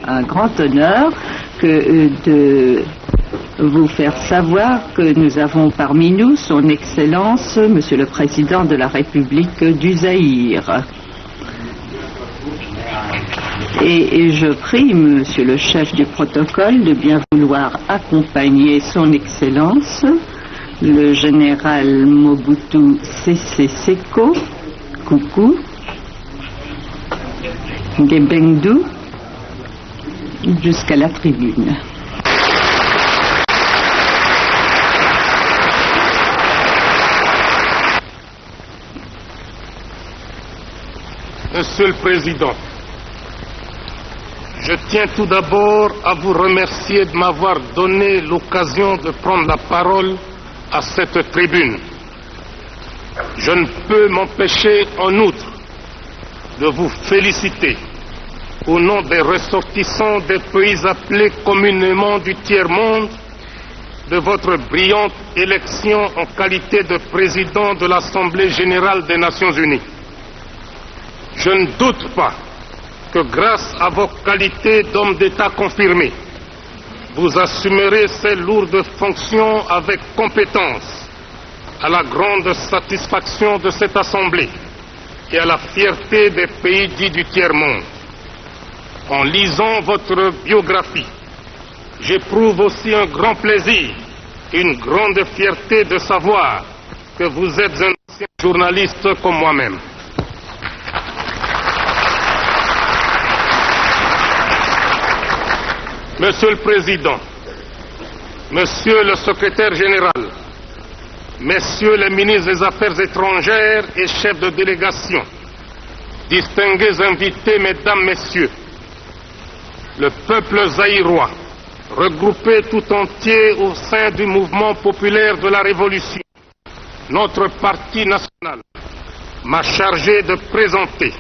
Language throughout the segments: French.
Un grand honneur de vous faire savoir que nous avons parmi nous son Excellence, Monsieur le Président de la République du Zaïre. Et je prie Monsieur le chef du protocole de bien vouloir accompagner son Excellence, le général Mobutu Sese Seko Kuku Ngebengdu, jusqu'à la tribune. Monsieur le Président, je tiens tout d'abord à vous remercier de m'avoir donné l'occasion de prendre la parole à cette tribune. Je ne peux m'empêcher en outre de vous féliciter au nom des ressortissants des pays appelés communément du tiers-monde de votre brillante élection en qualité de président de l'Assemblée générale des Nations unies. Je ne doute pas que grâce à vos qualités d'homme d'État confirmé, vous assumerez ces lourdes fonctions avec compétence, à la grande satisfaction de cette Assemblée et à la fierté des pays dits du tiers-monde. En lisant votre biographie, j'éprouve aussi un grand plaisir et une grande fierté de savoir que vous êtes un ancien journaliste comme moi-même. Monsieur le Président, Monsieur le Secrétaire général, Messieurs les ministres des Affaires étrangères et chefs de délégation, distingués invités, Mesdames, Messieurs, le peuple zaïrois, regroupé tout entier au sein du mouvement populaire de la Révolution, notre parti national, m'a chargé de présenter,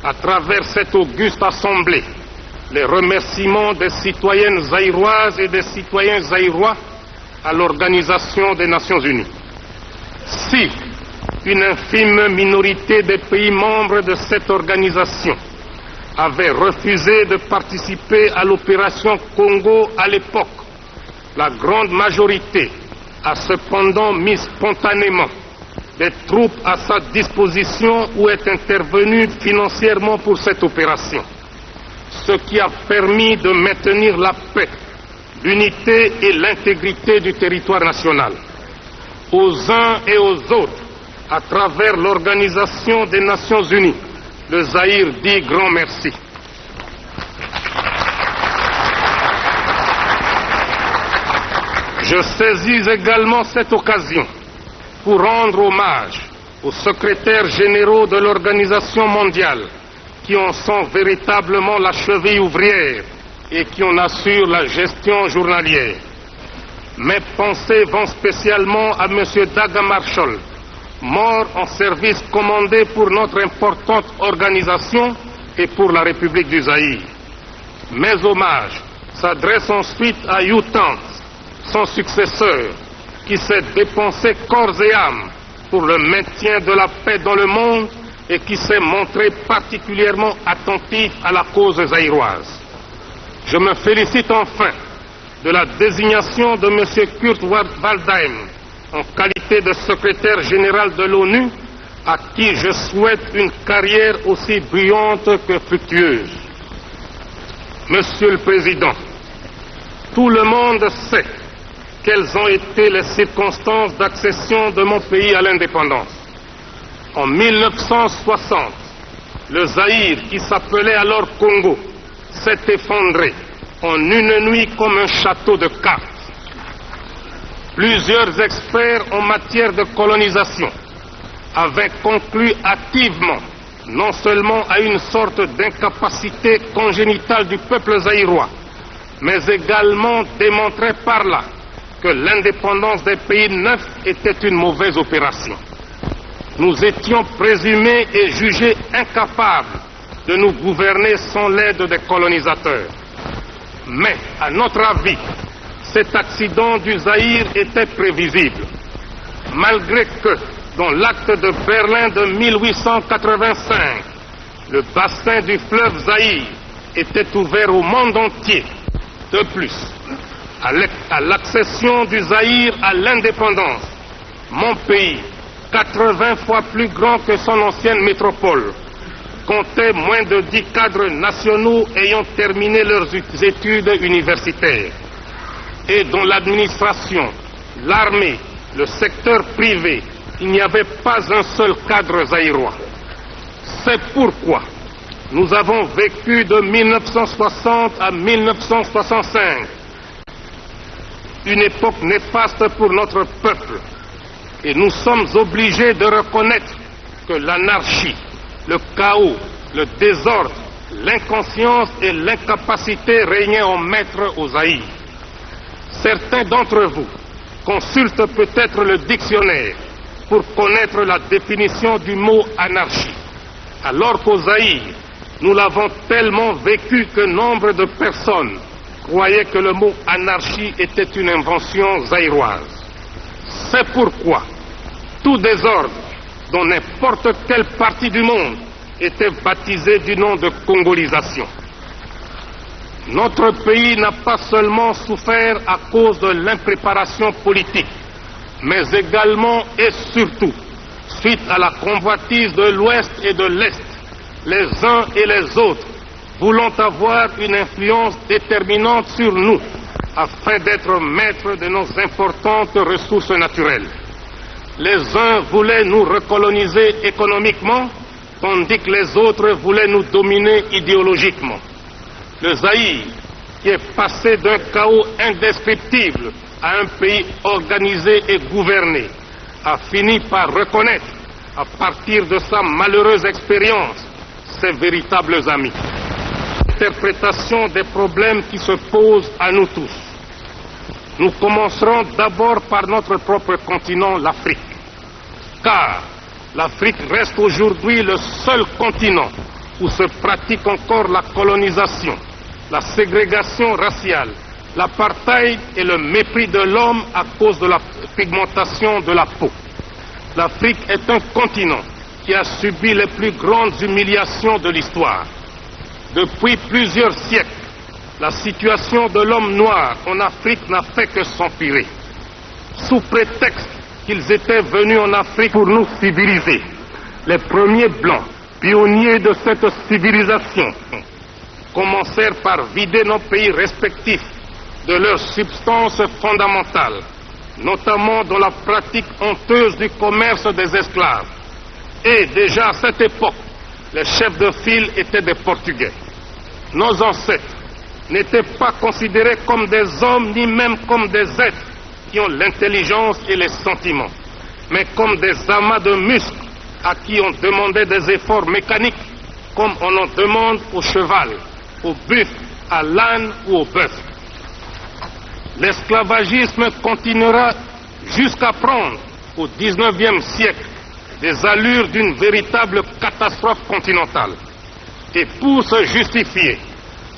à travers cette auguste assemblée, les remerciements des citoyennes zaïroises et des citoyens zaïrois à l'Organisation des Nations Unies. Si une infime minorité des pays membres de cette organisation avait refusé de participer à l'opération Congo à l'époque, la grande majorité a cependant mis spontanément des troupes à sa disposition ou est intervenue financièrement pour cette opération, ce qui a permis de maintenir la paix, l'unité et l'intégrité du territoire national. Aux uns et aux autres, à travers l'Organisation des Nations Unies, le Zaïre dit grand merci. Je saisis également cette occasion pour rendre hommage aux secrétaires généraux de l'Organisation mondiale qui en sont véritablement la cheville ouvrière et qui en assurent la gestion journalière. Mes pensées vont spécialement à M. Daga Marshall, mort en service commandé pour notre importante organisation et pour la République du Zaïre. Mes hommages s'adressent ensuite à U Thant, son successeur, qui s'est dépensé corps et âme pour le maintien de la paix dans le monde et qui s'est montré particulièrement attentif à la cause zaïroise. Je me félicite enfin de la désignation de M. Kurt Waldheim en qualité de secrétaire général de l'ONU, à qui je souhaite une carrière aussi brillante que fructueuse. Monsieur le Président, tout le monde sait quelles ont été les circonstances d'accession de mon pays à l'indépendance. En 1960, le Zaïre, qui s'appelait alors Congo, s'est effondré en une nuit comme un château de cartes. Plusieurs experts en matière de colonisation avaient conclu hâtivement non seulement à une sorte d'incapacité congénitale du peuple zaïrois, mais également démontré par là que l'indépendance des pays neufs était une mauvaise opération. nous étions présumés et jugés incapables de nous gouverner sans l'aide des colonisateurs. Mais, à notre avis, cet accident du Zaïre était prévisible, malgré que, dans l'acte de Berlin de 1885, le bassin du fleuve Zaïre était ouvert au monde entier. De plus, à l'accession du Zaïre à l'indépendance, mon pays, 80 fois plus grand que son ancienne métropole, comptait moins de 10 cadres nationaux ayant terminé leurs études universitaires. Et dans l'administration, l'armée, le secteur privé, il n'y avait pas un seul cadre zaïrois. C'est pourquoi nous avons vécu de 1960 à 1965 une époque néfaste pour notre peuple. Et nous sommes obligés de reconnaître que l'anarchie, le chaos, le désordre, l'inconscience et l'incapacité régnaient en maître au Zaïre. Certains d'entre vous consultent peut-être le dictionnaire pour connaître la définition du mot anarchie, alors qu'au Zaïre, nous l'avons tellement vécu que nombre de personnes croyaient que le mot anarchie était une invention zaïroise. C'est pourquoi tout désordre dans n'importe quelle partie du monde était baptisé du nom de congolisation. Notre pays n'a pas seulement souffert à cause de l'impréparation politique, mais également et surtout suite à la convoitise de l'Ouest et de l'Est, les uns et les autres voulant avoir une influence déterminante sur nous afin d'être maîtres de nos importantes ressources naturelles. Les uns voulaient nous recoloniser économiquement, tandis que les autres voulaient nous dominer idéologiquement. Le Zaïre, qui est passé d'un chaos indescriptible à un pays organisé et gouverné, a fini par reconnaître, à partir de sa malheureuse expérience, ses véritables amis. Interprétation des problèmes qui se posent à nous tous. Nous commencerons d'abord par notre propre continent, l'Afrique. Car l'Afrique reste aujourd'hui le seul continent où se pratique encore la colonisation, la ségrégation raciale, l'apartheid et le mépris de l'homme à cause de la pigmentation de la peau. L'Afrique est un continent qui a subi les plus grandes humiliations de l'histoire. Depuis plusieurs siècles, la situation de l'homme noir en Afrique n'a fait que s'empirer. Sous prétexte qu'ils étaient venus en Afrique pour nous civiliser, les premiers blancs, pionniers de cette civilisation, commencèrent par vider nos pays respectifs de leurs substances fondamentales, notamment dans la pratique honteuse du commerce des esclaves. Et déjà à cette époque, les chefs de file étaient des Portugais. Nos ancêtres n'étaient pas considérés comme des hommes, ni même comme des êtres qui ont l'intelligence et les sentiments, mais comme des amas de muscles à qui on demandait des efforts mécaniques, comme on en demande au cheval, au buffle, à l'âne ou au bœuf. L'esclavagisme continuera jusqu'à prendre, au XIXe siècle, des allures d'une véritable catastrophe continentale. Et pour se justifier,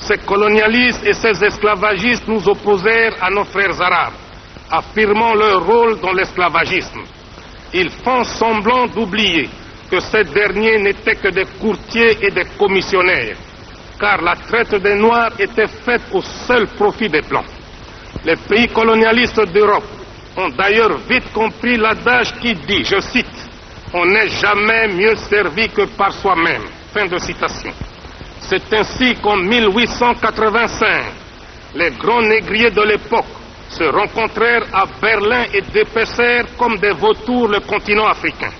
ces colonialistes et ces esclavagistes nous opposèrent à nos frères arabes, affirmant leur rôle dans l'esclavagisme. Ils font semblant d'oublier que ces derniers n'étaient que des courtiers et des commissionnaires, car la traite des Noirs était faite au seul profit des Blancs. Les pays colonialistes d'Europe ont d'ailleurs vite compris l'adage qui dit, je cite, « On n'est jamais mieux servi que par soi-même ». Fin de citation. C'est ainsi qu'en 1885, les grands négriers de l'époque se rencontrèrent à Berlin et dépecèrent comme des vautours le continent africain.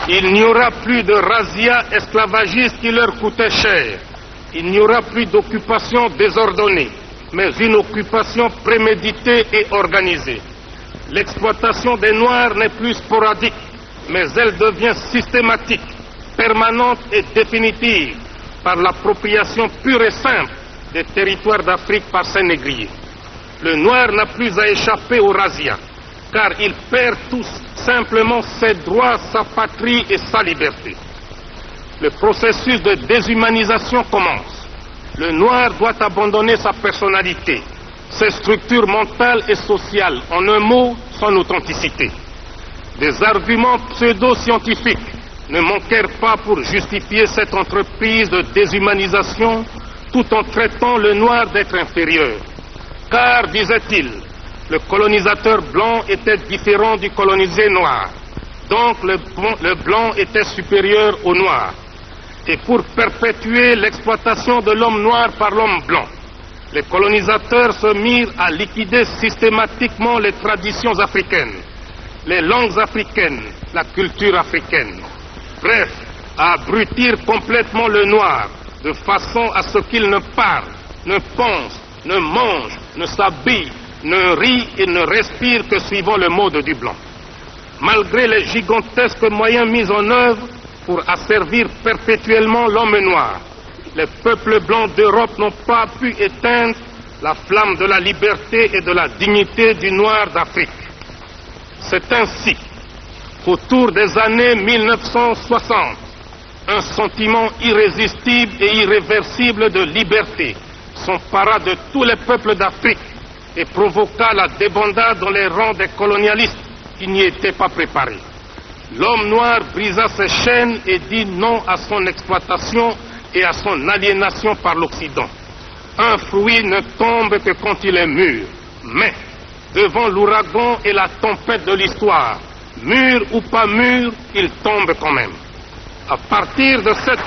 Il n'y aura plus de razzia esclavagiste qui leur coûtait cher. Il n'y aura plus d'occupation désordonnée, mais une occupation préméditée et organisée. L'exploitation des Noirs n'est plus sporadique, mais elle devient systématique, permanente et définitive, par l'appropriation pure et simple des territoires d'Afrique par ses négriers. Le noir n'a plus à échapper aux razzias, car il perd tout simplement ses droits, sa patrie et sa liberté. Le processus de déshumanisation commence. Le noir doit abandonner sa personnalité, ses structures mentales et sociales, en un mot, son authenticité. Des arguments pseudo-scientifiques ne manquèrent pas pour justifier cette entreprise de déshumanisation tout en traitant le noir d'être inférieur. Car, disait-il, le colonisateur blanc était différent du colonisé noir. Donc le blanc était supérieur au noir. Et pour perpétuer l'exploitation de l'homme noir par l'homme blanc, les colonisateurs se mirent à liquider systématiquement les traditions africaines, les langues africaines, la culture africaine. Bref, à abrutir complètement le noir, de façon à ce qu'il ne parle, ne pense, ne mange, ne s'habille, ne rit et ne respire que suivant le mode du blanc. Malgré les gigantesques moyens mis en œuvre pour asservir perpétuellement l'homme noir, les peuples blancs d'Europe n'ont pas pu éteindre la flamme de la liberté et de la dignité du noir d'Afrique. C'est ainsi qu'autour des années 1960, un sentiment irrésistible et irréversible de liberté s'empara de tous les peuples d'Afrique et provoqua la débandade dans les rangs des colonialistes qui n'y étaient pas préparés. L'homme noir brisa ses chaînes et dit non à son exploitation et à son aliénation par l'Occident. Un fruit ne tombe que quand il est mûr, mais devant l'ouragan et la tempête de l'histoire, mûr ou pas mûr, il tombe quand même. À partir de cette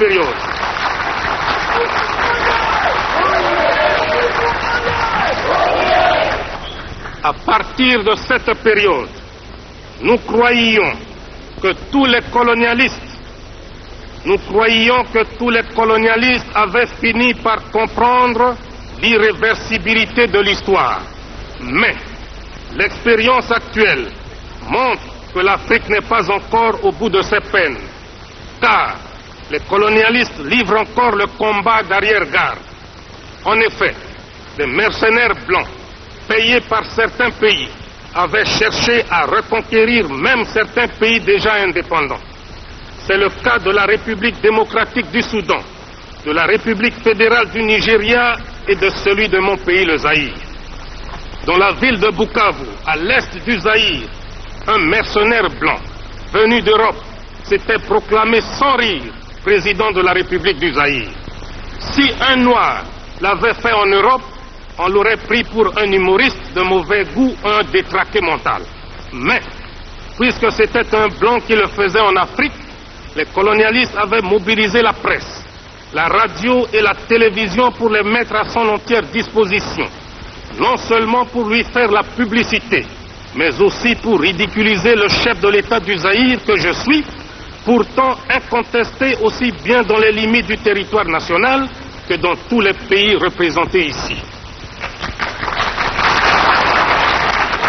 période, nous croyions que tous les colonialistes avaient fini par comprendre l'irréversibilité de l'histoire. Mais l'expérience actuelle montre que l'Afrique n'est pas encore au bout de ses peines, car les colonialistes livrent encore le combat d'arrière-garde. En effet, des mercenaires blancs, payés par certains pays, avaient cherché à reconquérir même certains pays déjà indépendants. C'est le cas de la République démocratique du Soudan, de la République fédérale du Nigeria et de celui de mon pays, le Zaïre. Dans la ville de Bukavu, à l'est du Zaïre, un mercenaire blanc venu d'Europe s'était proclamé sans rire président de la République du Zaïre. Si un noir l'avait fait en Europe, on l'aurait pris pour un humoriste de mauvais goût, un détraqué mental. Mais, puisque c'était un blanc qui le faisait en Afrique, les colonialistes avaient mobilisé la presse, la radio et la télévision pour les mettre à son entière disposition, non seulement pour lui faire la publicité, mais aussi pour ridiculiser le chef de l'État du Zaïre que je suis, pourtant incontesté aussi bien dans les limites du territoire national que dans tous les pays représentés ici.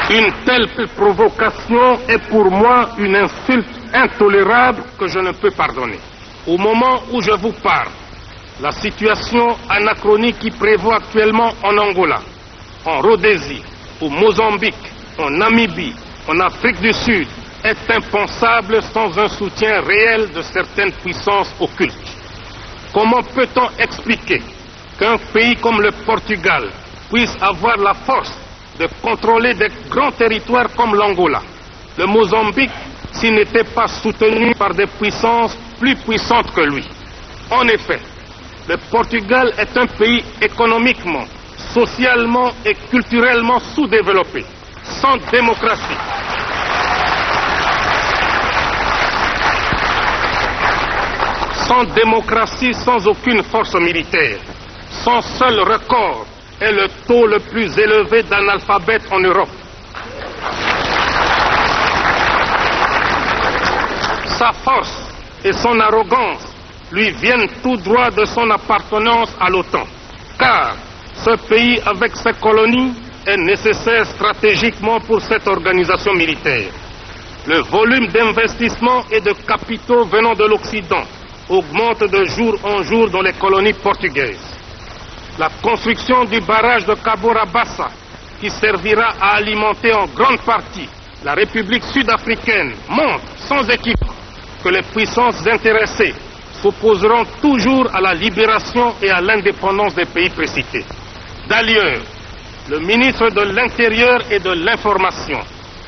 Une telle provocation est pour moi une insulte intolérable que je ne peux pardonner. Au moment où je vous parle, la situation anachronique qui prévaut actuellement en Angola, en Rhodésie, au Mozambique, en Namibie, en Afrique du Sud, est impensable sans un soutien réel de certaines puissances occultes. Comment peut-on expliquer qu'un pays comme le Portugal puisse avoir la force de contrôler des grands territoires comme l'Angola, le Mozambique, s'il n'était pas soutenu par des puissances plus puissantes que lui? En effet, le Portugal est un pays économiquement, socialement et culturellement sous-développé, sans démocratie. Sans démocratie, sans aucune force militaire. Son seul record est le taux le plus élevé d'analphabètes en Europe. Sa force et son arrogance lui viennent tout droit de son appartenance à l'OTAN, car ce pays avec ses colonies est nécessaire stratégiquement pour cette organisation militaire. Le volume d'investissement et de capitaux venant de l'Occident augmente de jour en jour dans les colonies portugaises. La construction du barrage de Cabora Bassa, qui servira à alimenter en grande partie la République sud-africaine, montre sans équivoque que les puissances intéressées s'opposeront toujours à la libération et à l'indépendance des pays précités. D'ailleurs, le ministre de l'Intérieur et de l'Information,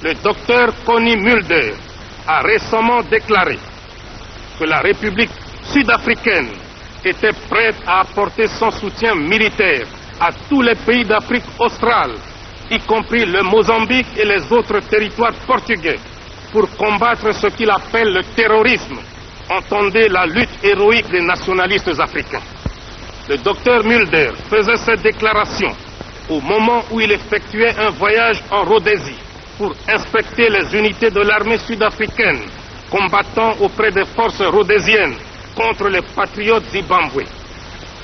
le docteur Connie Mulder, a récemment déclaré que la République sud-africaine était prête à apporter son soutien militaire à tous les pays d'Afrique australe, y compris le Mozambique et les autres territoires portugais, pour combattre ce qu'il appelle le terrorisme. Entendez la lutte héroïque des nationalistes africains. Le docteur Mulder faisait cette déclaration au moment où il effectuait un voyage en Rhodésie pour inspecter les unités de l'armée sud-africaine combattant auprès des forces rhodésiennes contre les patriotes zimbabwe.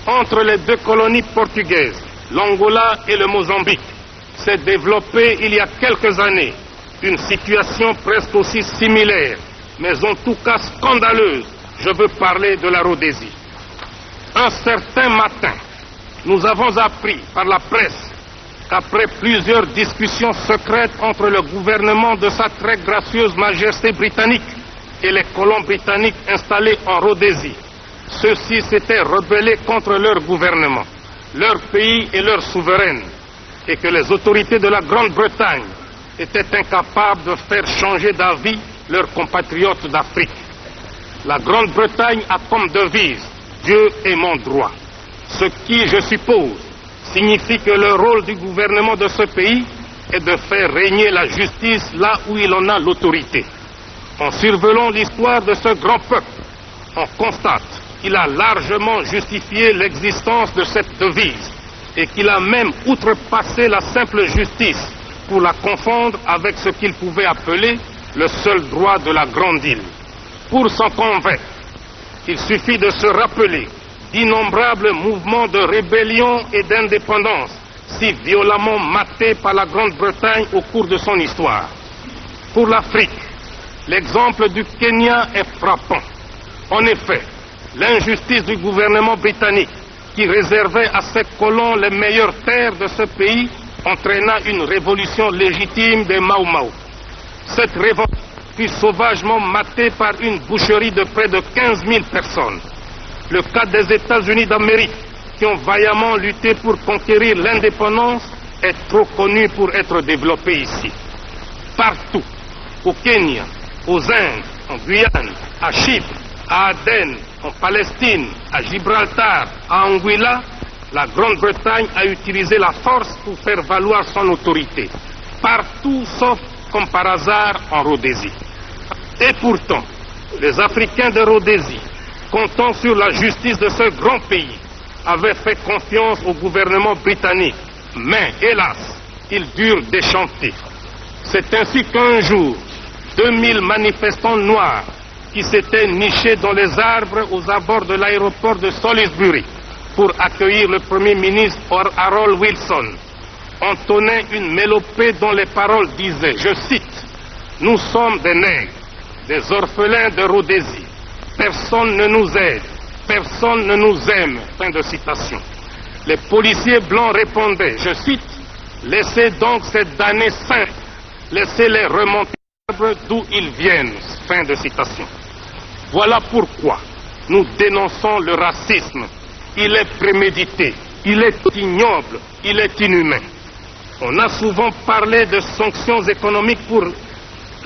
Entre les deux colonies portugaises, l'Angola et le Mozambique, s'est développée il y a quelques années une situation presque aussi similaire, mais en tout cas scandaleuse. Je veux parler de la Rhodésie. Un certain matin, nous avons appris par la presse qu'après plusieurs discussions secrètes entre le gouvernement de sa très gracieuse majesté britannique et les colons britanniques installés en Rhodésie, ceux-ci s'étaient rebellés contre leur gouvernement, leur pays et leur souveraine, et que les autorités de la Grande-Bretagne étaient incapables de faire changer d'avis leurs compatriotes d'Afrique. La Grande-Bretagne a comme devise « Dieu est mon droit », ce qui, je suppose, signifie que le rôle du gouvernement de ce pays est de faire régner la justice là où il en a l'autorité. En survolant l'histoire de ce grand peuple, on constate qu'il a largement justifié l'existence de cette devise et qu'il a même outrepassé la simple justice pour la confondre avec ce qu'il pouvait appeler le seul droit de la grande île. Pour s'en convaincre, il suffit de se rappeler d'innombrables mouvements de rébellion et d'indépendance si violemment matés par la Grande-Bretagne au cours de son histoire. Pour l'Afrique, l'exemple du Kenya est frappant. En effet, l'injustice du gouvernement britannique qui réservait à ses colons les meilleures terres de ce pays entraîna une révolution légitime des Mau Mau. Cette révolte fut sauvagement matée par une boucherie de près de 15 000 personnes. Le cas des États-Unis d'Amérique, qui ont vaillamment lutté pour conquérir l'indépendance, est trop connu pour être développé ici. Partout, au Kenya, aux Indes, en Guyane, à Chypre, à Aden, en Palestine, à Gibraltar, à Anguilla, la Grande-Bretagne a utilisé la force pour faire valoir son autorité. Partout, sauf, comme par hasard, en Rhodésie. Et pourtant, les Africains de Rhodésie, comptant sur la justice de ce grand pays, avaient fait confiance au gouvernement britannique. Mais, hélas, ils durent déchanter. C'est ainsi qu'un jour, 2000 manifestants noirs qui s'étaient nichés dans les arbres aux abords de l'aéroport de Salisbury pour accueillir le Premier ministre Harold Wilson, entonnaient une mélopée dont les paroles disaient, je cite, « Nous sommes des nègres, des orphelins de Rhodésie. Personne ne nous aide, personne ne nous aime. » Fin de citation. Les policiers blancs répondaient, je cite, « Laissez donc ces damnés saints, laissez-les remonter d'où ils viennent. » Fin de citation. Voilà pourquoi nous dénonçons le racisme. Il est prémédité, il est ignoble, il est inhumain. On a souvent parlé de sanctions économiques pour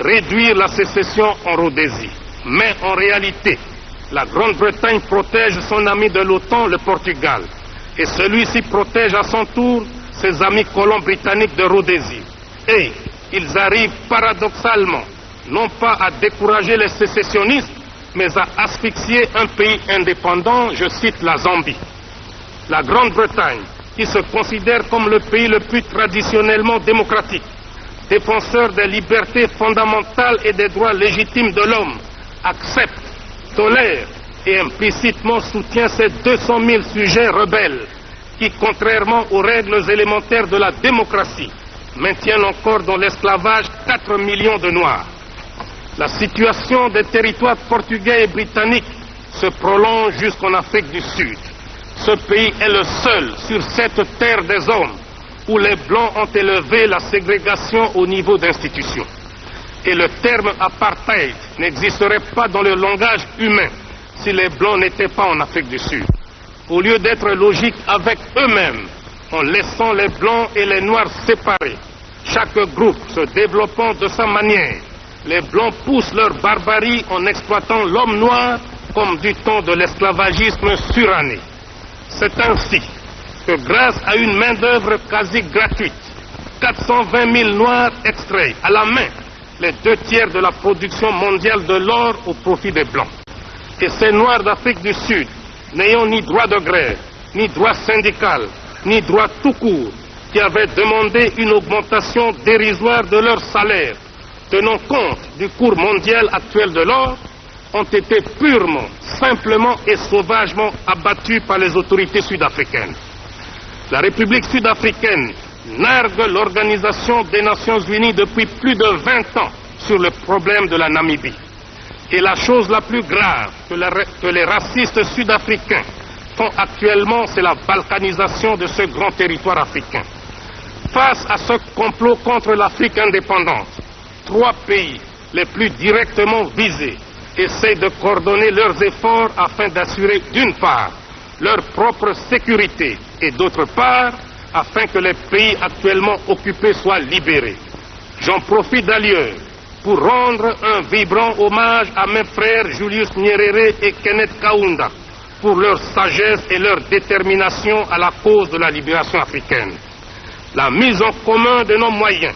réduire la sécession en Rhodésie. Mais en réalité, la Grande-Bretagne protège son ami de l'OTAN, le Portugal. Et celui-ci protège à son tour ses amis colons britanniques de Rhodésie. Et ils arrivent paradoxalement, non pas à décourager les sécessionnistes, mais à asphyxier un pays indépendant, je cite la Zambie. La Grande-Bretagne, qui se considère comme le pays le plus traditionnellement démocratique, défenseur des libertés fondamentales et des droits légitimes de l'homme, accepte, tolère et implicitement soutient ces 200 000 sujets rebelles qui, contrairement aux règles élémentaires de la démocratie, maintiennent encore dans l'esclavage 4 millions de Noirs. La situation des territoires portugais et britanniques se prolonge jusqu'en Afrique du Sud. Ce pays est le seul sur cette terre des hommes où les Blancs ont élevé la ségrégation au niveau d'institutions. Et le terme apartheid n'existerait pas dans le langage humain si les Blancs n'étaient pas en Afrique du Sud. Au lieu d'être logiques avec eux-mêmes, en laissant les Blancs et les Noirs séparés, chaque groupe se développant de sa manière, les Blancs poussent leur barbarie en exploitant l'homme noir comme du temps de l'esclavagisme suranné. C'est ainsi que grâce à une main-d'œuvre quasi gratuite, 420 000 Noirs extraient à la main les 2/3 de la production mondiale de l'or au profit des Blancs. Et ces Noirs d'Afrique du Sud, n'ayant ni droit de grève, ni droit syndical, ni droit tout court, qui avaient demandé une augmentation dérisoire de leur salaire, tenant compte du cours mondial actuel de l'or, ont été purement, simplement et sauvagement abattus par les autorités sud-africaines. La République sud-africaine nargue l'Organisation des Nations Unies depuis plus de 20 ans sur le problème de la Namibie. Et la chose la plus grave que les racistes sud-africains font actuellement, c'est la balkanisation de ce grand territoire africain. Face à ce complot contre l'Afrique indépendante, 3 pays les plus directement visés essaient de coordonner leurs efforts afin d'assurer d'une part leur propre sécurité et d'autre part afin que les pays actuellement occupés soient libérés. J'en profite d'ailleurs pour rendre un vibrant hommage à mes frères Julius Nyerere et Kenneth Kaunda pour leur sagesse et leur détermination à la cause de la libération africaine. La mise en commun de nos moyens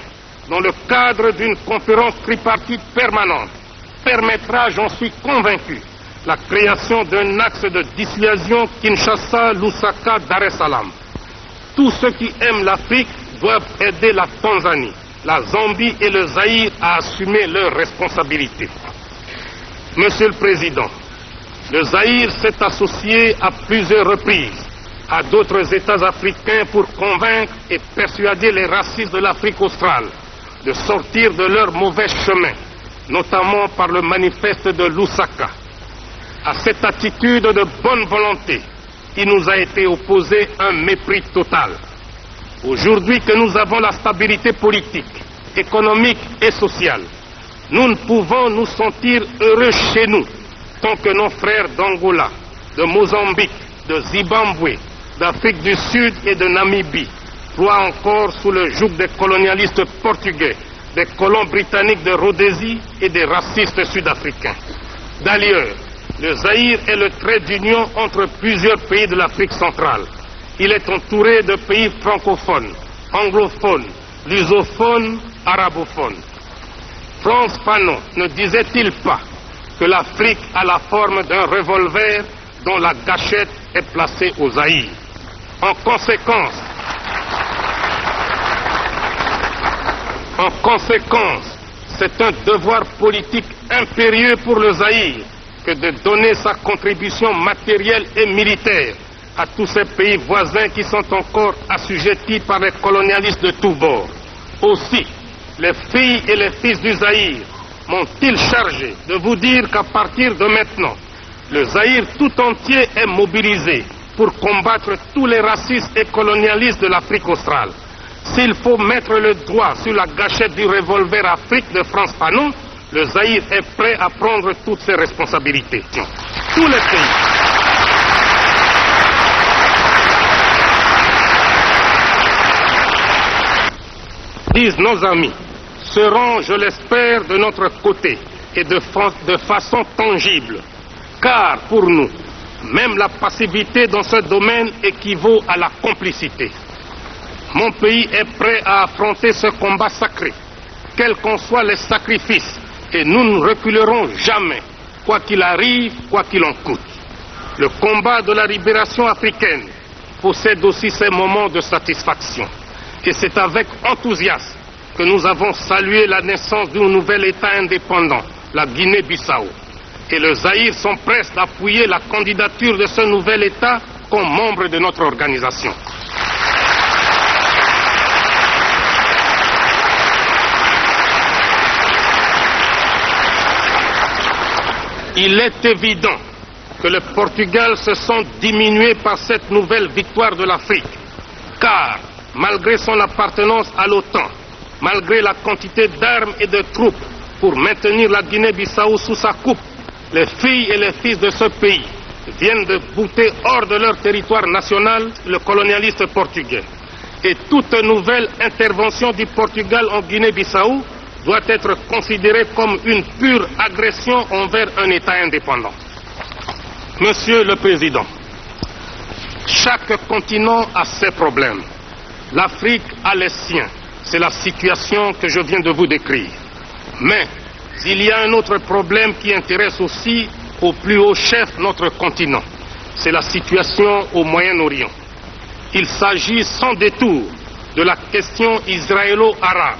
dans le cadre d'une conférence tripartite permanente permettra, j'en suis convaincu, la création d'un axe de dissuasion Kinshasa-Lusaka-Dar es Salaam. Tous ceux qui aiment l'Afrique doivent aider la Tanzanie, la Zambie et le Zaïre à assumer leurs responsabilités. Monsieur le Président, le Zaïre s'est associé à plusieurs reprises à d'autres États africains pour convaincre et persuader les racistes de l'Afrique australe de sortir de leur mauvais chemin, notamment par le manifeste de Lusaka. À cette attitude de bonne volonté, il nous a été opposé un mépris total. Aujourd'hui que nous avons la stabilité politique, économique et sociale, nous ne pouvons nous sentir heureux chez nous tant que nos frères d'Angola, de Mozambique, de Zimbabwe, d'Afrique du Sud et de Namibie ploient encore sous le joug des colonialistes portugais, des colons britanniques de Rhodésie et des racistes sud-africains. D'ailleurs, le Zaïre est le trait d'union entre plusieurs pays de l'Afrique centrale. Il est entouré de pays francophones, anglophones, lusophones, arabophones. Frantz Fanon ne disait-il pas que l'Afrique a la forme d'un revolver dont la gâchette est placée au Zaïre? En conséquence, c'est un devoir politique impérieux pour le Zaïre que de donner sa contribution matérielle et militaire à tous ces pays voisins qui sont encore assujettis par les colonialistes de tous bords. Aussi, les filles et les fils du Zaïre m'ont-ils chargé de vous dire qu'à partir de maintenant, le Zaïre tout entier est mobilisé pour combattre tous les racistes et colonialistes de l'Afrique australe. S'il faut mettre le doigt sur la gâchette du revolver Afrique de Frantz Fanon, le Zaïre est prêt à prendre toutes ses responsabilités. Tous les pays. Disent nos amis, seront, je l'espère, de notre côté et de façon tangible. Car pour nous, même la passivité dans ce domaine équivaut à la complicité. Mon pays est prêt à affronter ce combat sacré, quels qu'en soient les sacrifices, et nous ne reculerons jamais, quoi qu'il arrive, quoi qu'il en coûte. Le combat de la libération africaine possède aussi ses moments de satisfaction. Et c'est avec enthousiasme que nous avons salué la naissance d'un nouvel État indépendant, la Guinée-Bissau. Et le Zaïre sont prêts d'appuyer la candidature de ce nouvel État comme membre de notre organisation. Il est évident que le Portugal se sent diminué par cette nouvelle victoire de l'Afrique, car malgré son appartenance à l'OTAN, malgré la quantité d'armes et de troupes pour maintenir la Guinée-Bissau sous sa coupe, les filles et les fils de ce pays viennent de bouter hors de leur territoire national le colonialiste portugais. Et toute nouvelle intervention du Portugal en Guinée-Bissau doit être considérée comme une pure agression envers un État indépendant. Monsieur le Président, chaque continent a ses problèmes. L'Afrique a les siens. C'est la situation que je viens de vous décrire. Mais il y a un autre problème qui intéresse aussi au plus haut chef notre continent. C'est la situation au Moyen-Orient. Il s'agit sans détour de la question israélo-arabe.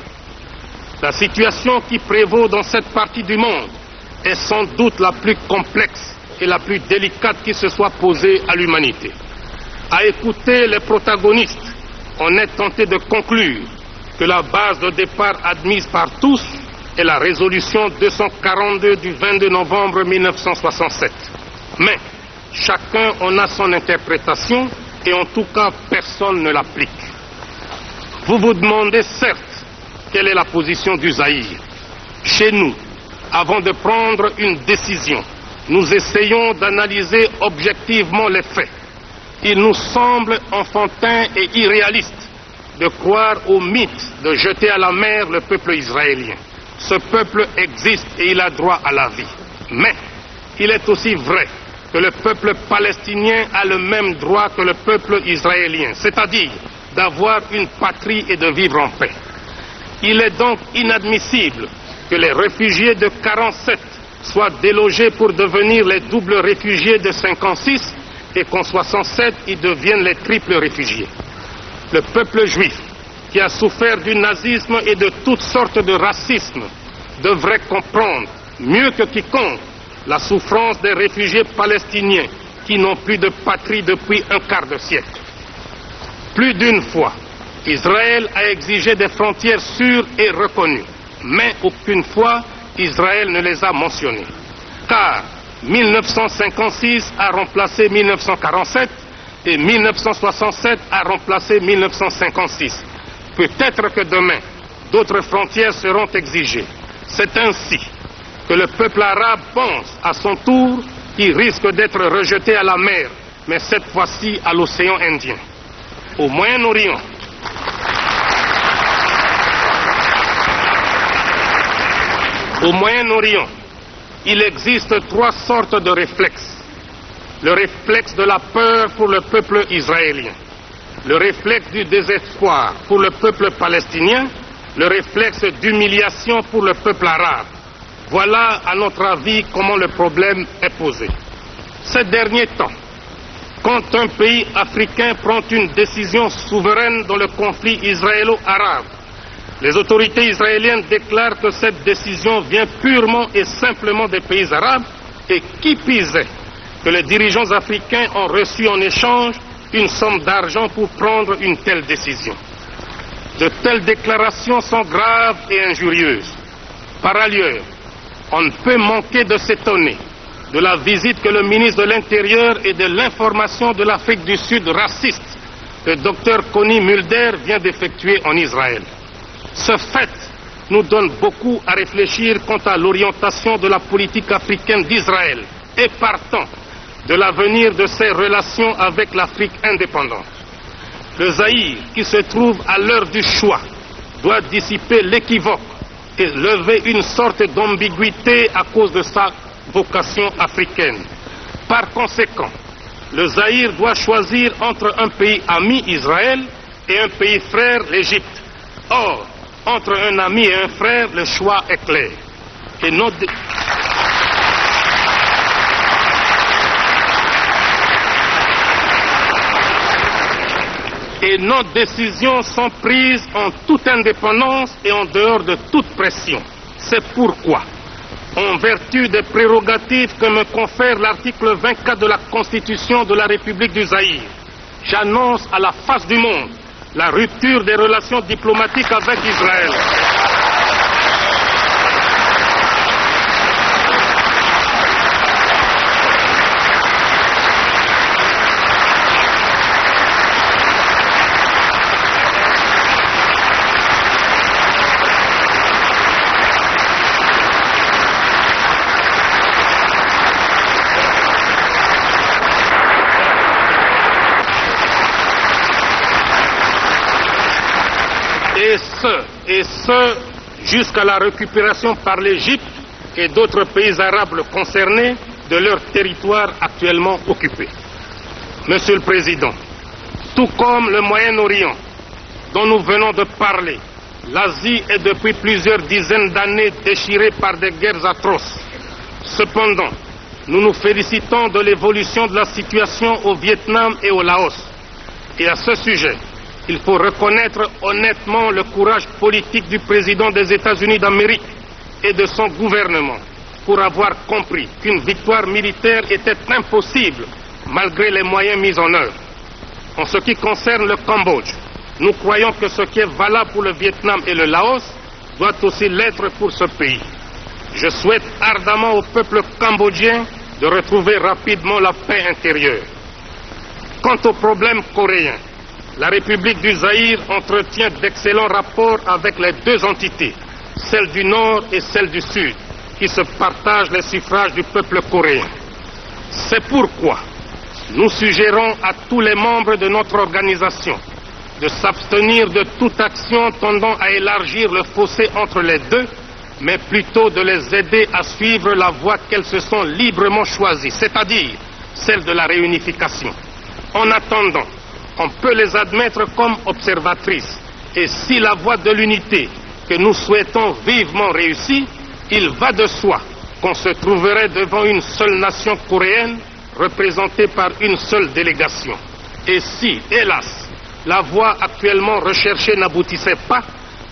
La situation qui prévaut dans cette partie du monde est sans doute la plus complexe et la plus délicate qui se soit posée à l'humanité. À écouter les protagonistes, on est tenté de conclure que la base de départ admise par tous est la résolution 242 du 22 novembre 1967. Mais chacun en a son interprétation et en tout cas personne ne l'applique. Vous vous demandez certes quelle est la position du Zaïre. Chez nous, avant de prendre une décision, nous essayons d'analyser objectivement les faits. Il nous semble enfantin et irréaliste de croire au mythe de jeter à la mer le peuple israélien. Ce peuple existe et il a droit à la vie. Mais il est aussi vrai que le peuple palestinien a le même droit que le peuple israélien, c'est-à-dire d'avoir une patrie et de vivre en paix. Il est donc inadmissible que les réfugiés de 47 soient délogés pour devenir les doubles réfugiés de 56 et qu'en 67 ils deviennent les triples réfugiés. Le peuple juif, qui a souffert du nazisme et de toutes sortes de racisme, devrait comprendre mieux que quiconque la souffrance des réfugiés palestiniens qui n'ont plus de patrie depuis un quart de siècle. Plus d'une fois, Israël a exigé des frontières sûres et reconnues, mais aucune fois Israël ne les a mentionnées. Car 1956 a remplacé 1947 et 1967 a remplacé 1956. Peut-être que demain, d'autres frontières seront exigées. C'est ainsi que le peuple arabe pense à son tour qu'il risque d'être rejeté à la mer, mais cette fois-ci à l'océan Indien. Au Moyen-Orient, il existe trois sortes de réflexes. Le réflexe de la peur pour le peuple israélien, le réflexe du désespoir pour le peuple palestinien, le réflexe d'humiliation pour le peuple arabe. Voilà, à notre avis, comment le problème est posé. Ces derniers temps, quand un pays africain prend une décision souveraine dans le conflit israélo-arabe, les autorités israéliennes déclarent que cette décision vient purement et simplement des pays arabes et qui pisait que les dirigeants africains ont reçu en échange une somme d'argent pour prendre une telle décision. De telles déclarations sont graves et injurieuses. Par ailleurs, on ne peut manquer de s'étonner de la visite que le ministre de l'Intérieur et de l'Information de l'Afrique du Sud raciste, le Dr Connie Mulder, vient d'effectuer en Israël. Ce fait nous donne beaucoup à réfléchir quant à l'orientation de la politique africaine d'Israël et partant de l'avenir de ses relations avec l'Afrique indépendante. Le Zaïre, qui se trouve à l'heure du choix, doit dissiper l'équivoque et lever une sorte d'ambiguïté à cause de sa vocation africaine. Par conséquent, le Zaïre doit choisir entre un pays ami, Israël, et un pays frère, l'Égypte. Or, entre un ami et un frère, le choix est clair. Et nos décisions sont prises en toute indépendance et en dehors de toute pression. C'est pourquoi, en vertu des prérogatives que me confère l'article 24 de la Constitution de la République du Zaïre, j'annonce à la face du monde la rupture des relations diplomatiques avec Israël. et ce jusqu'à la récupération par l'Égypte et d'autres pays arabes concernés de leur territoire actuellement occupé. Monsieur le Président, tout comme le Moyen-Orient dont nous venons de parler, l'Asie est depuis plusieurs dizaines d'années déchirée par des guerres atroces. Cependant, nous nous félicitons de l'évolution de la situation au Vietnam et au Laos. Et à ce sujet, il faut reconnaître honnêtement le courage politique du président des États-Unis d'Amérique et de son gouvernement pour avoir compris qu'une victoire militaire était impossible malgré les moyens mis en œuvre. En ce qui concerne le Cambodge, nous croyons que ce qui est valable pour le Vietnam et le Laos doit aussi l'être pour ce pays. Je souhaite ardemment au peuple cambodgien de retrouver rapidement la paix intérieure. Quant au problème coréen, la République du Zaïre entretient d'excellents rapports avec les deux entités, celle du Nord et celle du Sud, qui se partagent les suffrages du peuple coréen. C'est pourquoi nous suggérons à tous les membres de notre organisation de s'abstenir de toute action tendant à élargir le fossé entre les deux, mais plutôt de les aider à suivre la voie qu'elles se sont librement choisies, c'est-à-dire celle de la réunification. En attendant, on peut les admettre comme observatrices, et si la voie de l'unité que nous souhaitons vivement réussit, il va de soi qu'on se trouverait devant une seule nation coréenne représentée par une seule délégation. Et si, hélas, la voie actuellement recherchée n'aboutissait pas,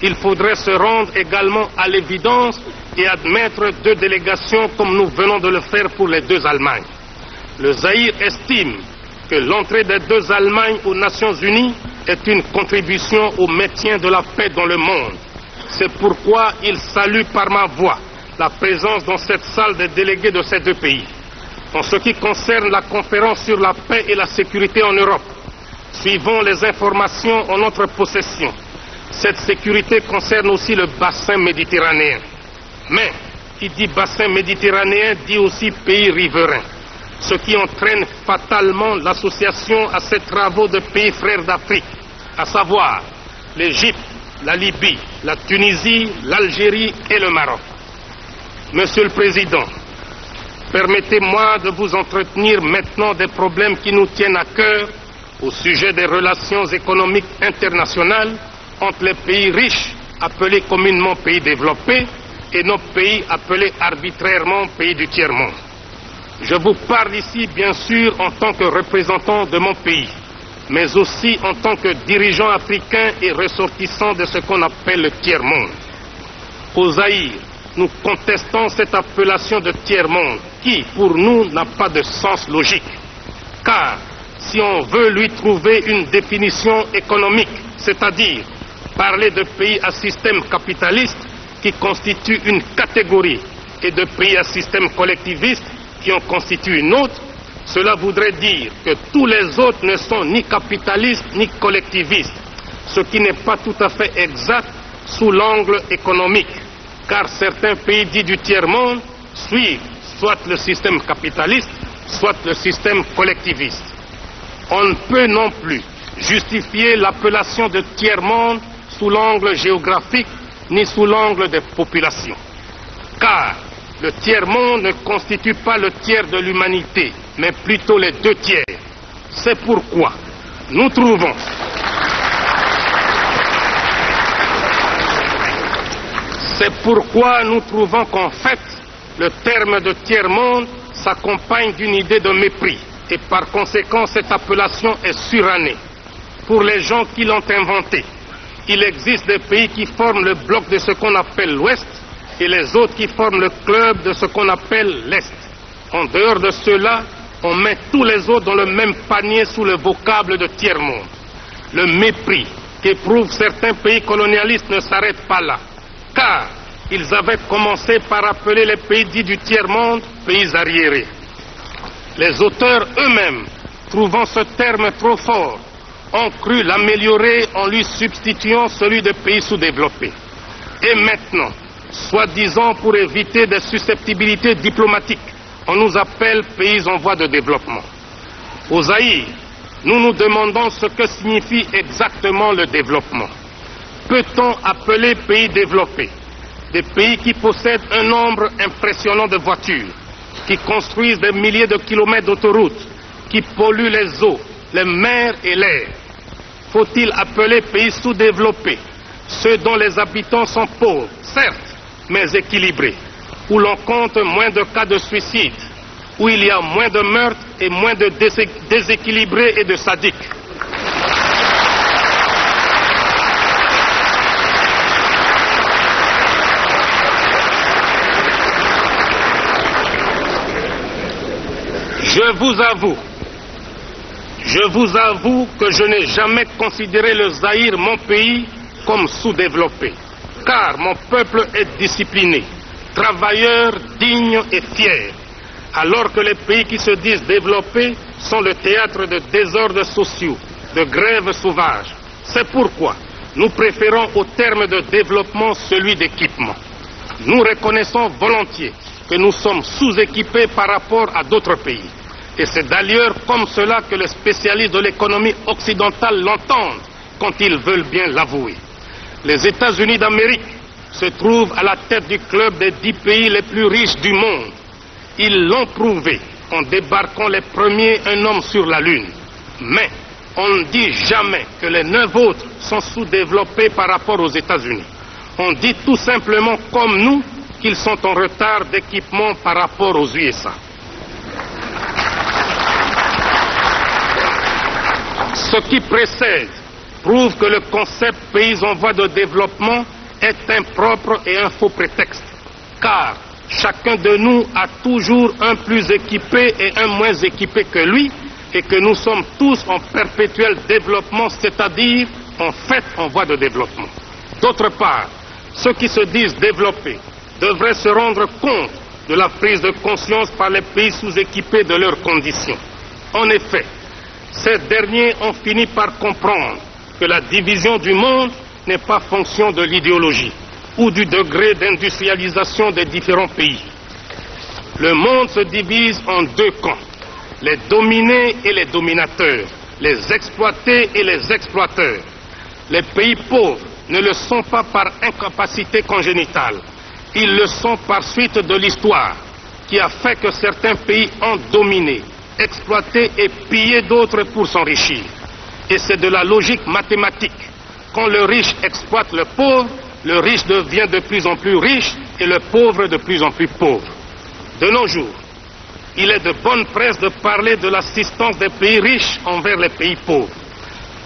il faudrait se rendre également à l'évidence et admettre deux délégations comme nous venons de le faire pour les deux Allemagnes. Le Zaïre estime que l'entrée des deux Allemagnes aux Nations Unies est une contribution au maintien de la paix dans le monde. C'est pourquoi il salue par ma voix la présence dans cette salle des délégués de ces deux pays. En ce qui concerne la conférence sur la paix et la sécurité en Europe, suivant les informations en notre possession, cette sécurité concerne aussi le bassin méditerranéen. Mais qui dit bassin méditerranéen dit aussi pays riverains, ce qui entraîne fatalement l'association à ces travaux de pays frères d'Afrique, à savoir l'Égypte, la Libye, la Tunisie, l'Algérie et le Maroc. Monsieur le Président, permettez-moi de vous entretenir maintenant des problèmes qui nous tiennent à cœur au sujet des relations économiques internationales entre les pays riches, appelés communément pays développés, et nos pays appelés arbitrairement pays du tiers-monde. Je vous parle ici, bien sûr, en tant que représentant de mon pays, mais aussi en tant que dirigeant africain et ressortissant de ce qu'on appelle le tiers-monde. Au Zaïre, nous contestons cette appellation de tiers-monde qui, pour nous, n'a pas de sens logique. Car, si on veut lui trouver une définition économique, c'est-à-dire parler de pays à système capitaliste qui constitue une catégorie et de pays à système collectiviste qui en constitue une autre, cela voudrait dire que tous les autres ne sont ni capitalistes ni collectivistes, ce qui n'est pas tout à fait exact sous l'angle économique, car certains pays dits du tiers-monde suivent soit le système capitaliste, soit le système collectiviste. On ne peut non plus justifier l'appellation de tiers-monde sous l'angle géographique ni sous l'angle des populations. Car le tiers-monde ne constitue pas le tiers de l'humanité, mais plutôt les deux tiers. C'est pourquoi nous trouvons qu'en fait, le terme de tiers-monde s'accompagne d'une idée de mépris. Et par conséquent, cette appellation est surannée. Pour les gens qui l'ont inventée, il existe des pays qui forment le bloc de ce qu'on appelle l'Ouest et les autres qui forment le club de ce qu'on appelle l'Est. En dehors de cela, on met tous les autres dans le même panier sous le vocable de tiers-monde. Le mépris qu'éprouvent certains pays colonialistes ne s'arrête pas là, car ils avaient commencé par appeler les pays dits du tiers-monde pays arriérés. Les auteurs eux-mêmes, trouvant ce terme trop fort, ont cru l'améliorer en lui substituant celui de pays sous-développés. Et maintenant, soi-disant pour éviter des susceptibilités diplomatiques, on nous appelle pays en voie de développement. Au Zaïre, nous nous demandons ce que signifie exactement le développement. peut-on appeler pays développés des pays qui possèdent un nombre impressionnant de voitures, qui construisent des milliers de kilomètres d'autoroutes, qui polluent les eaux, les mers et l'air? Faut-il appeler pays sous-développés ceux dont les habitants sont pauvres, certes, mais équilibrés, où l'on compte moins de cas de suicide, où il y a moins de meurtres et moins de déséquilibrés et de sadiques? Je vous avoue que je n'ai jamais considéré le Zaïre, mon pays, comme sous-développé, car mon peuple est discipliné, travailleur, digne et fier, alors que les pays qui se disent développés sont le théâtre de désordres sociaux, de grèves sauvages. C'est pourquoi nous préférons au terme de développement celui d'équipement. Nous reconnaissons volontiers que nous sommes sous-équipés par rapport à d'autres pays. Et c'est d'ailleurs comme cela que les spécialistes de l'économie occidentale l'entendent quand ils veulent bien l'avouer. Les États-Unis d'Amérique se trouvent à la tête du club des 10 pays les plus riches du monde. Ils l'ont prouvé en débarquant les premiers un homme sur la Lune. Mais on ne dit jamais que les 9 autres sont sous-développés par rapport aux États-Unis. On dit tout simplement comme nous qu'ils sont en retard d'équipement par rapport aux USA. Ce qui précède prouve que le concept pays en voie de développement est impropre et un faux prétexte, car chacun de nous a toujours un plus équipé et un moins équipé que lui, et que nous sommes tous en perpétuel développement, c'est-à-dire en fait en voie de développement. D'autre part, ceux qui se disent développés devraient se rendre compte de la prise de conscience par les pays sous-équipés de leurs conditions. En effet, ces derniers ont fini par comprendre que la division du monde n'est pas fonction de l'idéologie ou du degré d'industrialisation des différents pays. Le monde se divise en 2 camps, les dominés et les dominateurs, les exploités et les exploiteurs. Les pays pauvres ne le sont pas par incapacité congénitale, ils le sont par suite de l'histoire qui a fait que certains pays ont dominé, exploiter et piller d'autres pour s'enrichir. Et c'est de la logique mathématique. Quand le riche exploite le pauvre, le riche devient de plus en plus riche et le pauvre de plus en plus pauvre. De nos jours, il est de bonne presse de parler de l'assistance des pays riches envers les pays pauvres.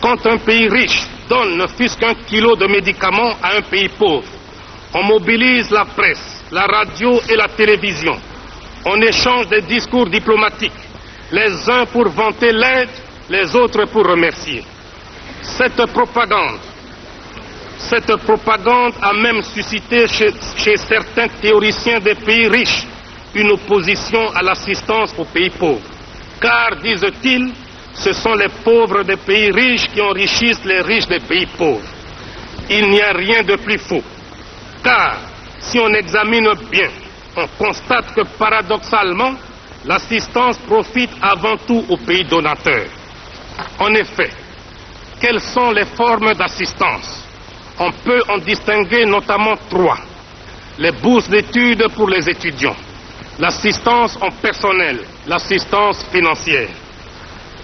Quand un pays riche donne ne fût-ce qu'un kilo de médicaments à un pays pauvre, on mobilise la presse, la radio et la télévision. On échange des discours diplomatiques, les uns pour vanter l'aide, les autres pour remercier. Cette propagande a même suscité chez certains théoriciens des pays riches une opposition à l'assistance aux pays pauvres. Car, disent-ils, ce sont les pauvres des pays riches qui enrichissent les riches des pays pauvres. Il n'y a rien de plus faux. Car, si on examine bien, on constate que paradoxalement, l'assistance profite avant tout aux pays donateurs. En effet, quelles sont les formes d'assistance? On peut en distinguer notamment 3. Les bourses d'études pour les étudiants, l'assistance en personnel, l'assistance financière.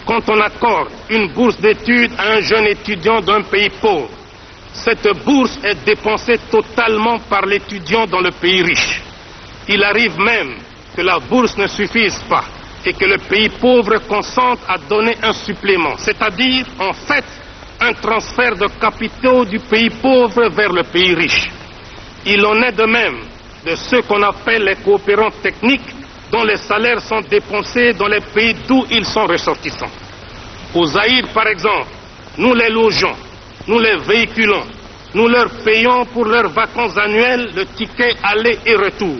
Quand on accorde une bourse d'études à un jeune étudiant d'un pays pauvre, cette bourse est dépensée totalement par l'étudiant dans le pays riche. Il arrive même que la bourse ne suffise pas et que le pays pauvre consente à donner un supplément, c'est-à-dire, en fait, un transfert de capitaux du pays pauvre vers le pays riche. Il en est de même de ceux qu'on appelle les coopérants techniques, dont les salaires sont dépensés dans les pays d'où ils sont ressortissants. Au Zaïre, par exemple, nous les logeons, nous les véhiculons, nous leur payons pour leurs vacances annuelles le ticket aller et retour.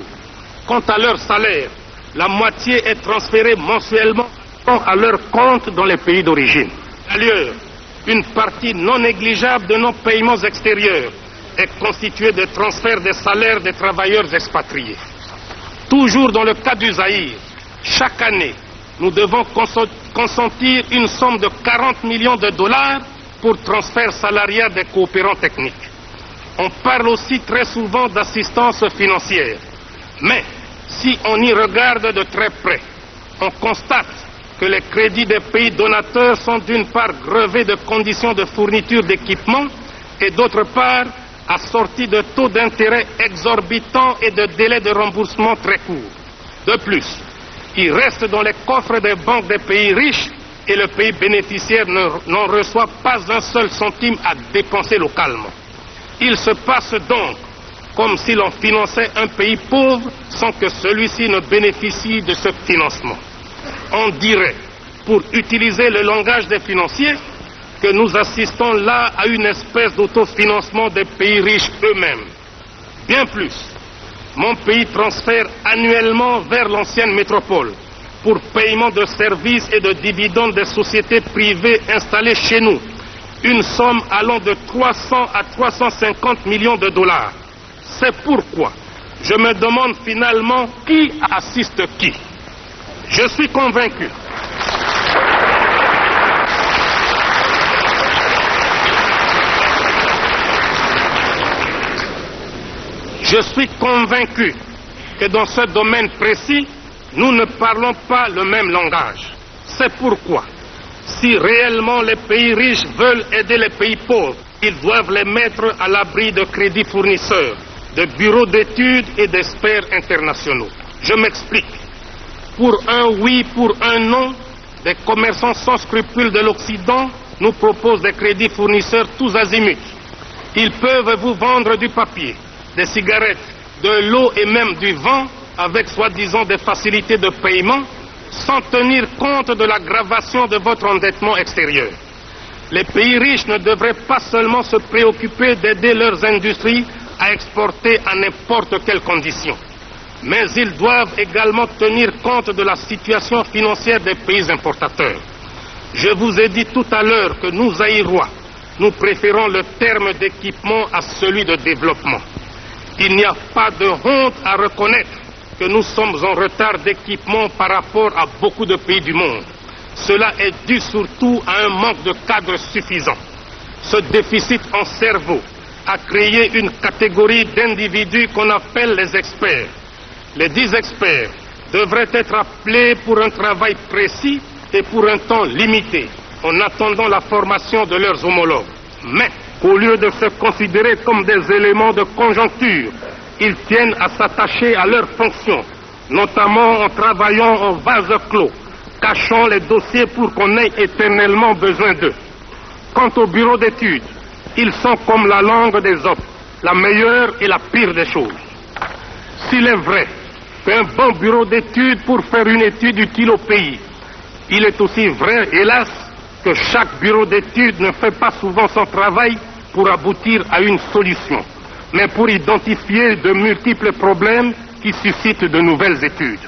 Quant à leur salaire, la moitié est transférée mensuellement à leur compte dans les pays d'origine. D'ailleurs, une partie non négligeable de nos paiements extérieurs est constituée de transferts des salaires des travailleurs expatriés. Toujours dans le cas du Zaïre, chaque année, nous devons consentir une somme de 40 millions de dollars pour transfert salarial des coopérants techniques. On parle aussi très souvent d'assistance financière. Mais si on y regarde de très près, on constate que les crédits des pays donateurs sont d'une part grevés de conditions de fourniture d'équipements et d'autre part assortis de taux d'intérêt exorbitants et de délais de remboursement très courts. De plus, il reste dans les coffres des banques des pays riches et le pays bénéficiaire n'en reçoit pas un seul centime à dépenser localement. Il se passe donc comme si l'on finançait un pays pauvre sans que celui-ci ne bénéficie de ce financement. On dirait, pour utiliser le langage des financiers, que nous assistons là à une espèce d'autofinancement des pays riches eux-mêmes. Bien plus, mon pays transfère annuellement vers l'ancienne métropole, pour paiement de services et de dividendes des sociétés privées installées chez nous, une somme allant de 300 à 350 millions de dollars. C'est pourquoi je me demande finalement qui assiste qui. Je suis convaincu que dans ce domaine précis, nous ne parlons pas le même langage. C'est pourquoi, si réellement les pays riches veulent aider les pays pauvres, ils doivent les mettre à l'abri de crédits fournisseurs, de bureaux d'études et d'experts internationaux. Je m'explique. Pour un oui, pour un non, des commerçants sans scrupules de l'Occident nous proposent des crédits fournisseurs tous azimuts. Ils peuvent vous vendre du papier, des cigarettes, de l'eau et même du vent avec soi-disant des facilités de paiement sans tenir compte de l'aggravation de votre endettement extérieur. Les pays riches ne devraient pas seulement se préoccuper d'aider leurs industries à exporter à n'importe quelles conditions, mais ils doivent également tenir compte de la situation financière des pays importateurs. Je vous ai dit tout à l'heure que nous, Zaïrois, nous préférons le terme d'équipement à celui de développement. Il n'y a pas de honte à reconnaître que nous sommes en retard d'équipement par rapport à beaucoup de pays du monde. Cela est dû surtout à un manque de cadres suffisant. Ce déficit en cerveau a créé une catégorie d'individus qu'on appelle les experts. Les 10 experts devraient être appelés pour un travail précis et pour un temps limité, en attendant la formation de leurs homologues. Mais, au lieu de se considérer comme des éléments de conjoncture, ils tiennent à s'attacher à leurs fonctions, notamment en travaillant en vase clos, cachant les dossiers pour qu'on ait éternellement besoin d'eux. Quant au bureau d'études, ils sont comme la langue des hommes, la meilleure et la pire des choses. S'il est vrai qu'un bon bureau d'études pour faire une étude utile au pays, il est aussi vrai, hélas, que chaque bureau d'études ne fait pas souvent son travail pour aboutir à une solution, mais pour identifier de multiples problèmes qui suscitent de nouvelles études.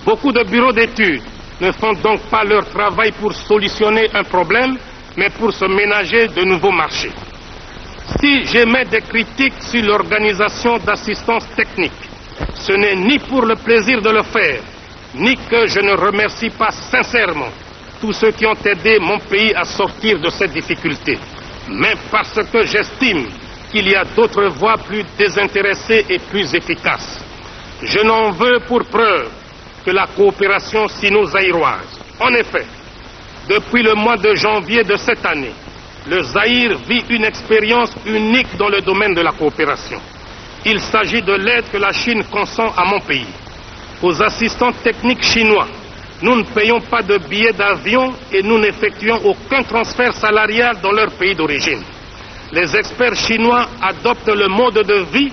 Beaucoup de bureaux d'études ne font donc pas leur travail pour solutionner un problème, mais pour se ménager de nouveaux marchés. Si j'émets des critiques sur l'organisation d'assistance technique, ce n'est ni pour le plaisir de le faire, ni que je ne remercie pas sincèrement tous ceux qui ont aidé mon pays à sortir de cette difficulté, mais parce que j'estime qu'il y a d'autres voies plus désintéressées et plus efficaces. Je n'en veux pour preuve que la coopération sino-zaïroise. En effet, depuis le mois de janvier de cette année, le Zaïre vit une expérience unique dans le domaine de la coopération. Il s'agit de l'aide que la Chine consent à mon pays. Aux assistants techniques chinois, nous ne payons pas de billets d'avion et nous n'effectuons aucun transfert salarial dans leur pays d'origine. Les experts chinois adoptent le mode de vie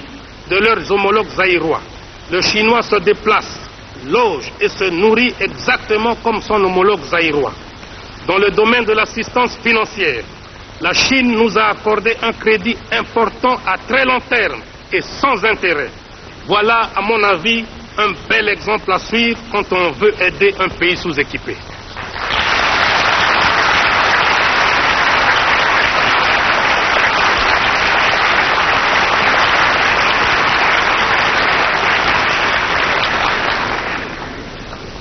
de leurs homologues zaïrois. Le chinois se déplace, loge et se nourrit exactement comme son homologue zaïrois. Dans le domaine de l'assistance financière, la Chine nous a accordé un crédit important à très long terme et sans intérêt. Voilà, à mon avis, un bel exemple à suivre quand on veut aider un pays sous-équipé.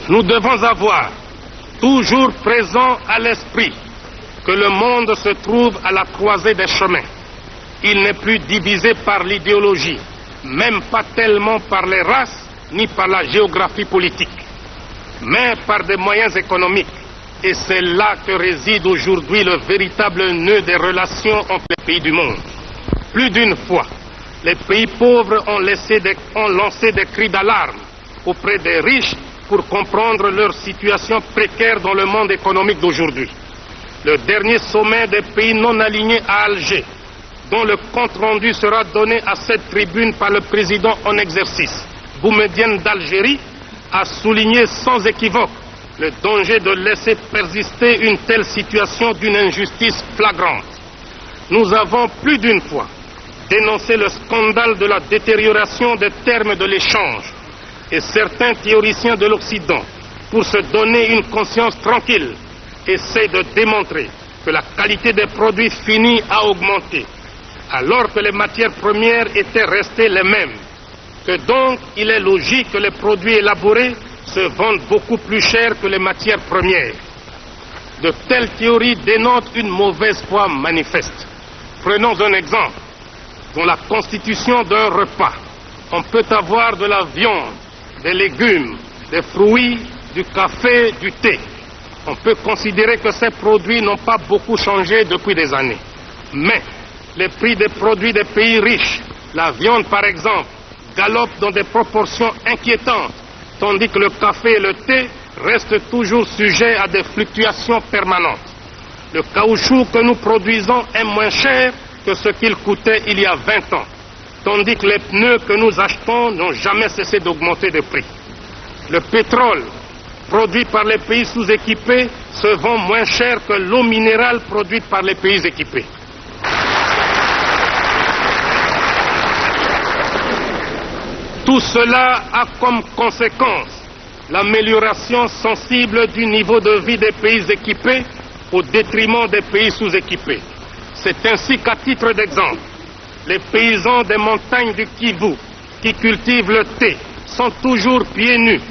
Nous devons avoir toujours présent à l'esprit que le monde se trouve à la croisée des chemins. Il n'est plus divisé par l'idéologie, même pas tellement par les races ni par la géographie politique, mais par des moyens économiques. Et c'est là que réside aujourd'hui le véritable nœud des relations entre les pays du monde. Plus d'une fois, les pays pauvres ont lancé des cris d'alarme auprès des riches pour comprendre leur situation précaire dans le monde économique d'aujourd'hui. Le dernier sommet des pays non alignés à Alger, dont le compte-rendu sera donné à cette tribune par le président en exercice, Boumedienne d'Algérie, a souligné sans équivoque le danger de laisser persister une telle situation d'une injustice flagrante. Nous avons plus d'une fois dénoncé le scandale de la détérioration des termes de l'échange, et certains théoriciens de l'Occident, pour se donner une conscience tranquille, essaient de démontrer que la qualité des produits finis a augmenté, alors que les matières premières étaient restées les mêmes, que donc il est logique que les produits élaborés se vendent beaucoup plus cher que les matières premières. De telles théories dénotent une mauvaise foi manifeste. Prenons un exemple. Dans la constitution d'un repas, on peut avoir de la viande, des légumes, des fruits, du café, du thé. On peut considérer que ces produits n'ont pas beaucoup changé depuis des années. Mais les prix des produits des pays riches, la viande par exemple, galopent dans des proportions inquiétantes, tandis que le café et le thé restent toujours sujets à des fluctuations permanentes. Le caoutchouc que nous produisons est moins cher que ce qu'il coûtait il y a 20 ans, tandis que les pneus que nous achetons n'ont jamais cessé d'augmenter de prix. Le pétrole produit par les pays sous-équipés se vend moins cher que l'eau minérale produite par les pays équipés. Tout cela a comme conséquence l'amélioration sensible du niveau de vie des pays équipés au détriment des pays sous-équipés. C'est ainsi qu'à titre d'exemple, les paysans des montagnes du Kivu qui cultivent le thé sont toujours pieds nus,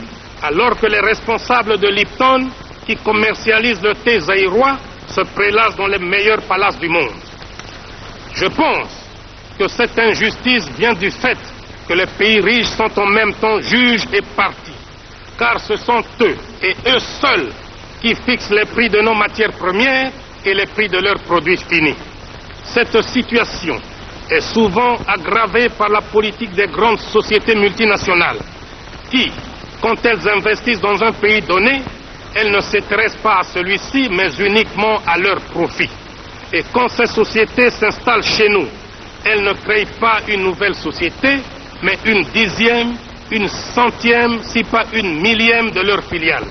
alors que les responsables de Lipton qui commercialisent le thé zaïrois se prélassent dans les meilleurs palaces du monde. Je pense que cette injustice vient du fait que les pays riches sont en même temps juges et parties, car ce sont eux et eux seuls qui fixent les prix de nos matières premières et les prix de leurs produits finis. Cette situation est souvent aggravée par la politique des grandes sociétés multinationales qui, quand elles investissent dans un pays donné, elles ne s'intéressent pas à celui-ci, mais uniquement à leur profit. Et quand ces sociétés s'installent chez nous, elles ne créent pas une nouvelle société, mais une dixième, une centième, si pas une millième de leurs filiales.